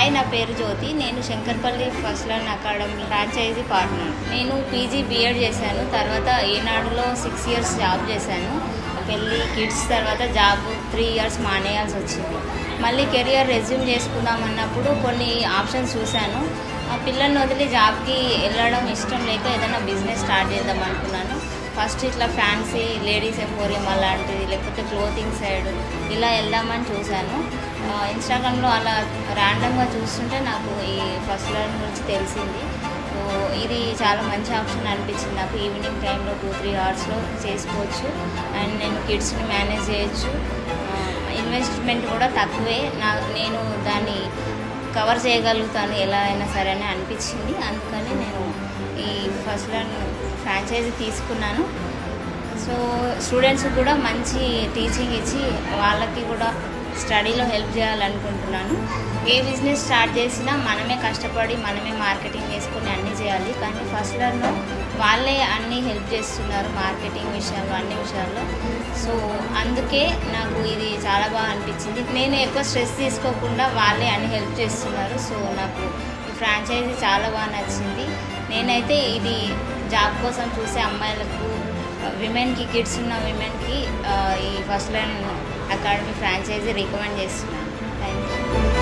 Hi, నా పేరు జ్యోతి. నేను Shankarpally first learn academy franchisee partner. నేను పీజీ బీఎడ్ చేశాను. తర్వాత ఈనాడులో 6 ఇయర్స్ జాబ్ చేశాను. పెళ్ళి కిడ్స్ తర్వాత జాబ్ 3 ఇయర్స్ మానేయాల్సి వచ్చింది. మళ్ళీ కెరియర్ రెజ్యూమ్ చేసుకుందాం అన్నప్పుడు కొన్ని ఆప్షన్స్ చూశాను. పిల్లల్ని వదిలి జాబ్కి వెళ్ళడం ఇష్టం లేక ఏదైనా బిజినెస్ స్టార్ట్ చేద్దాం అనుకున్నాను. ఫస్ట్ ఇట్లా ఫ్యాన్సీ లేడీస్ ఎంపోరియం అలాంటిది, లేకపోతే క్లోతింగ్ సైడ్ ఇలా వెళ్దామని చూశాను. ఇన్స్టాగ్రామ్లో అలా ర్యాండమ్గా చూస్తుంటే నాకు ఈ ఫస్ట్ లర్న్ గురించి తెలిసింది. సో ఇది చాలా మంచి ఆప్షన్ అనిపించింది నాకు. ఈవినింగ్ టైంలో 2-3 అవర్స్లో చేసుకోవచ్చు అండ్ నేను కిడ్స్ని మేనేజ్ చేయొచ్చు. ఇన్వెస్ట్మెంట్ కూడా తక్కువే. నేను దాన్ని కవర్ చేయగలుగుతాను ఎలా అయినా సరే అని అనిపించింది. అందుకని నేను ఈ ఫస్ట్ లర్న్ ఫ్రాంచైజీ తీసుకున్నాను. సో స్టూడెంట్స్కి కూడా మంచి టీచింగ్ ఇచ్చి వాళ్ళకి కూడా స్టడీలో హెల్ప్ చేయాలనుకుంటున్నాను. ఏ బిజినెస్ స్టార్ట్ చేసినా మనమే కష్టపడి మనమే మార్కెటింగ్ చేసుకొని అన్నీ చేయాలి. కానీ ఫస్ట్ లర్న్లో వాళ్ళే అన్నీ హెల్ప్ చేస్తున్నారు మార్కెటింగ్ విషయాలు, అన్ని విషయాల్లో. సో అందుకే నాకు ఇది చాలా బాగా అనిపించింది. నేను ఎక్కువ స్ట్రెస్ తీసుకోకుండా వాళ్ళే అన్ని హెల్ప్ చేస్తున్నారు. సో నాకు ఈ ఫ్రాంచైజీ చాలా బాగా నచ్చింది. నేనైతే ఇది జాబ్ కోసం చూసే అమ్మాయిలకు, విమెన్కి, కిడ్స్ ఉన్న విమెన్కి ఈ first learn academy franchise recommend చేస్తున్నాను. Thank you.